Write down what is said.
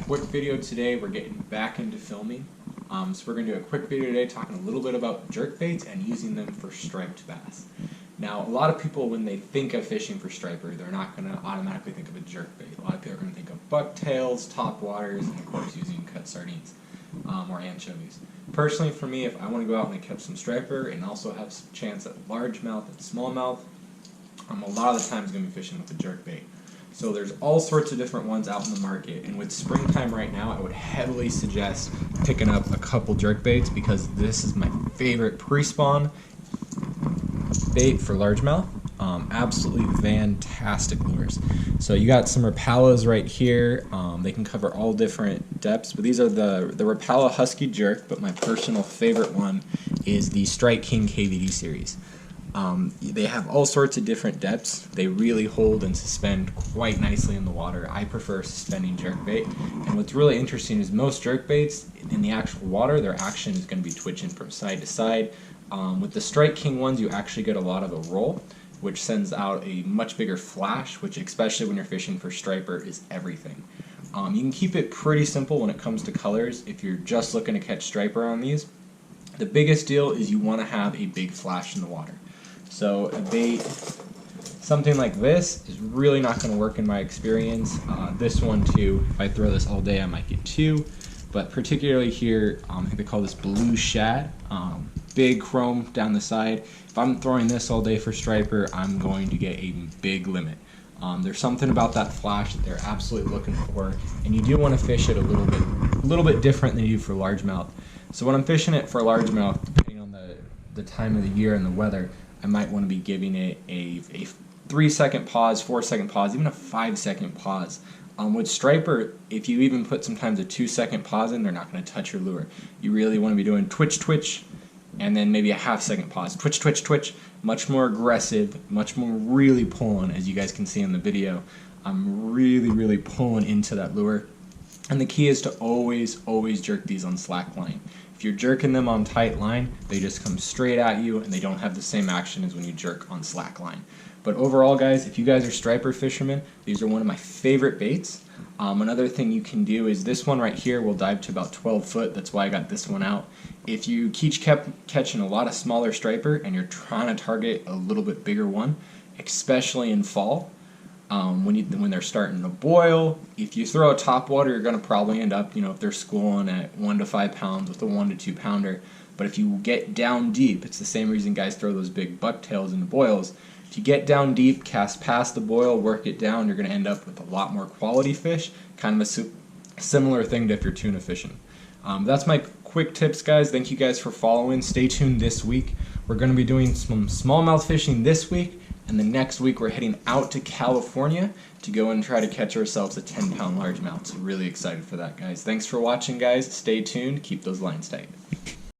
quick video today. We're getting back into filming. So we're going to do a quick video today talking a little bit about jerk baits and using them for striped bass. Now, a lot of people, when they think of fishing for striper, they're not going to automatically think of a jerk bait. A lot of people are going to think of bucktails, topwaters, and of course using cut sardines or anchovies. Personally, for me, if I want to go out and catch some striper and also have some chance at largemouth and smallmouth, a lot of the time I'm going to be fishing with a jerk bait. So there's all sorts of different ones out in the market, and with springtime right now, I would heavily suggest picking up a couple jerk baits because this is my favorite pre-spawn bait for largemouth. Absolutely fantastic lures. So you got some Rapalas right here. They can cover all different depths, but these are the Rapala Husky Jerk, but my personal favorite one is the Strike King KVD series. They have all sorts of different depths. They really hold and suspend quite nicely in the water. I prefer suspending jerkbait. And what's really interesting is most jerkbaits in the actual water, their action is going to be twitching from side to side. With the Strike King ones, you actually get a lot of a roll, which sends out a much bigger flash, which especially when you're fishing for striper is everything. You can keep it pretty simple when it comes to colors if you're just looking to catch striper on these. The biggest deal is you want to have a big flash in the water. So a bait, something like this, is really not going to work in my experience. This one too, if I throw this all day I might get two, but particularly here, I think they call this blue shad, big chrome down the side. If I'm throwing this all day for striper, I'm going to get a big limit. There's something about that flash that they're absolutely looking for, and you do want to fish it a little bit different than you do for largemouth. So when I'm fishing it for largemouth, depending on the time of the year and the weather, I might want to be giving it a 3-second pause, 4-second pause, even a 5-second pause. With striper, if you even put sometimes a 2-second pause in, they're not going to touch your lure. You really want to be doing twitch, twitch, and then maybe a half-second pause. Twitch, twitch, twitch. Much more aggressive, much more really pulling, as you guys can see in the video. I'm really pulling into that lure. And the key is to always jerk these on slack line. If you're jerking them on tight line, they just come straight at you and they don't have the same action as when you jerk on slack line. But overall, guys, if you guys are striper fishermen, these are one of my favorite baits. Another thing you can do is this one right here will dive to about 12 foot. That's why I got this one out. If you keep catching a lot of smaller striper and you're trying to target a little bit bigger one, especially in fall, when they're starting to boil, if you throw a topwater, you're going to probably end up, if they're schooling at 1 to 5 pounds with a 1 to 2 pounder. But if you get down deep, it's the same reason guys throw those big bucktails into boils. If you get down deep, cast past the boil, work it down, you're going to end up with a lot more quality fish. Kind of a similar thing to if you're tuna fishing. That's my quick tips, guys. Thank you guys for following. Stay tuned this week. We're going to be doing some smallmouth fishing this week. And the next week we're heading out to California to go and try to catch ourselves a 10-pound largemouth. So really excited for that, guys. Thanks for watching, guys. Stay tuned. Keep those lines tight.